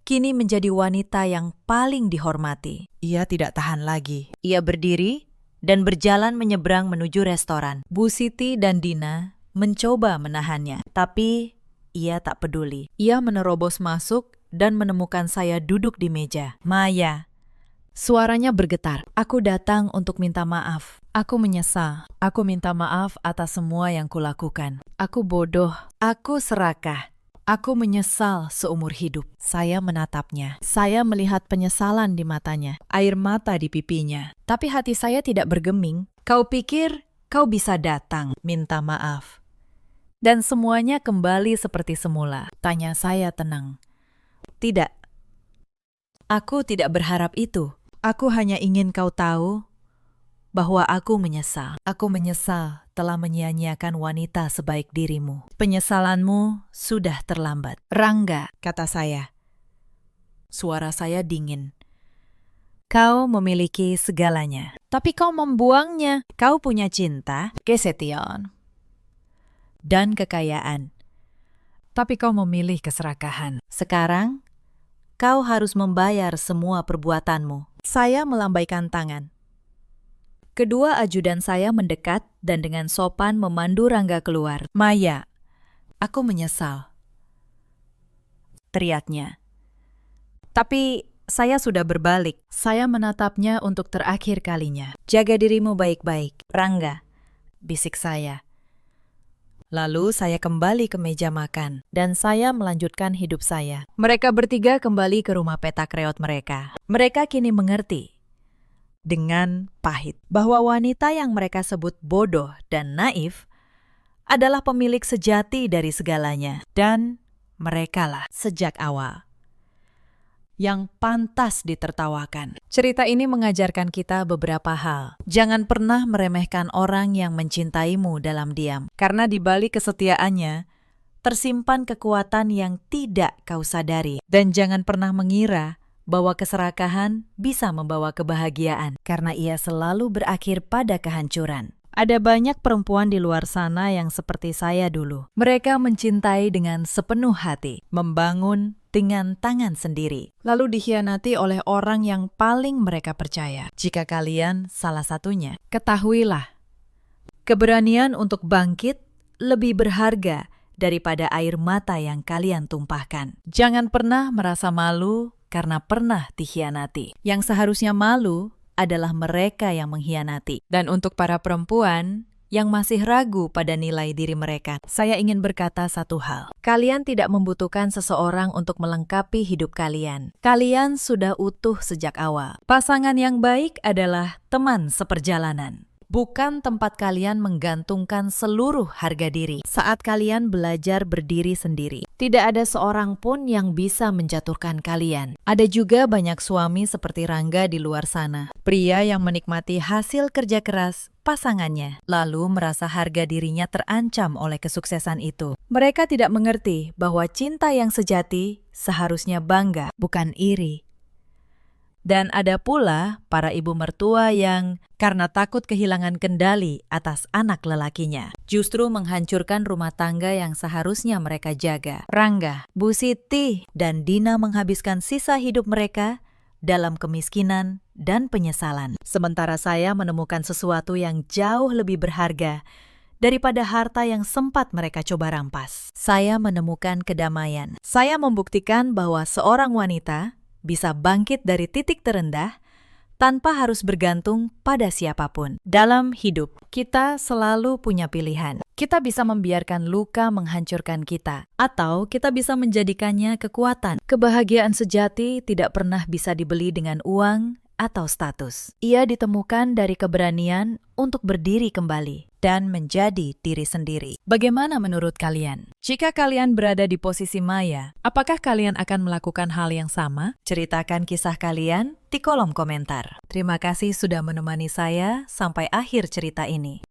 kini menjadi wanita yang paling dihormati. Ia tidak tahan lagi. Ia berdiri dan berjalan menyeberang menuju restoran. Bu Siti dan Dina mencoba menahannya, tapi ia tak peduli. Ia menerobos masuk dan menemukan saya duduk di meja. Maya. Suaranya bergetar. Aku datang untuk minta maaf. Aku menyesal. Aku minta maaf atas semua yang kulakukan. Aku bodoh. Aku serakah. Aku menyesal seumur hidup. Saya menatapnya. Saya melihat penyesalan di matanya. Air mata di pipinya. Tapi hati saya tidak bergeming. Kau pikir kau bisa datang minta maaf dan semuanya kembali seperti semula? Tanya saya tenang. Tidak. Aku tidak berharap itu. Aku hanya ingin kau tahu bahwa aku menyesal. Aku menyesal telah menyia-nyiakan wanita sebaik dirimu. Penyesalanmu sudah terlambat. Rangga, kata saya. Suara saya dingin. Kau memiliki segalanya, tapi kau membuangnya. Kau punya cinta, kesetiaan, dan kekayaan. Tapi kau memilih keserakahan. Sekarang, kau harus membayar semua perbuatanmu. Saya melambaikan tangan. Kedua ajudan saya mendekat dan dengan sopan memandu Rangga keluar. Maya, aku menyesal, teriaknya. Tapi saya sudah berbalik. Saya menatapnya untuk terakhir kalinya. Jaga dirimu baik-baik, Rangga, bisik saya. Lalu saya kembali ke meja makan, dan saya melanjutkan hidup saya. Mereka bertiga kembali ke rumah petak reot mereka. Mereka kini mengerti, dengan pahit, bahwa wanita yang mereka sebut bodoh dan naif adalah pemilik sejati dari segalanya. Dan merekalah sejak awal yang pantas ditertawakan. Cerita ini mengajarkan kita beberapa hal. Jangan pernah meremehkan orang yang mencintaimu dalam diam, karena di balik kesetiaannya tersimpan kekuatan yang tidak kau sadari. Dan jangan pernah mengira bahwa keserakahan bisa membawa kebahagiaan, karena ia selalu berakhir pada kehancuran. Ada banyak perempuan di luar sana yang seperti saya dulu. Mereka mencintai dengan sepenuh hati, membangun dengan tangan sendiri, lalu dikhianati oleh orang yang paling mereka percaya. Jika kalian salah satunya, ketahuilah, keberanian untuk bangkit lebih berharga daripada air mata yang kalian tumpahkan. Jangan pernah merasa malu karena pernah dikhianati. Yang seharusnya malu adalah mereka yang mengkhianati. Dan untuk para perempuan, yang masih ragu pada nilai diri mereka. Saya ingin berkata satu hal. Kalian tidak membutuhkan seseorang untuk melengkapi hidup kalian. Kalian sudah utuh sejak awal. Pasangan yang baik adalah teman seperjalanan. Bukan tempat kalian menggantungkan seluruh harga diri saat kalian belajar berdiri sendiri. Tidak ada seorang pun yang bisa menjatuhkan kalian. Ada juga banyak suami seperti Rangga di luar sana. Pria yang menikmati hasil kerja keras pasangannya, lalu merasa harga dirinya terancam oleh kesuksesan itu. Mereka tidak mengerti bahwa cinta yang sejati seharusnya bangga, bukan iri. Dan ada pula para ibu mertua yang karena takut kehilangan kendali atas anak lelakinya, justru menghancurkan rumah tangga yang seharusnya mereka jaga. Rangga, Bu Siti, dan Dina menghabiskan sisa hidup mereka dalam kemiskinan dan penyesalan. Sementara saya menemukan sesuatu yang jauh lebih berharga daripada harta yang sempat mereka coba rampas. Saya menemukan kedamaian. Saya membuktikan bahwa seorang wanita bisa bangkit dari titik terendah tanpa harus bergantung pada siapapun. Dalam hidup, kita selalu punya pilihan. Kita bisa membiarkan luka menghancurkan kita, atau kita bisa menjadikannya kekuatan. Kebahagiaan sejati tidak pernah bisa dibeli dengan uang atau status. Ia ditemukan dari keberanian untuk berdiri kembali dan menjadi diri sendiri. Bagaimana menurut kalian? Jika kalian berada di posisi Maya, apakah kalian akan melakukan hal yang sama? Ceritakan kisah kalian di kolom komentar. Terima kasih sudah menemani saya sampai akhir cerita ini.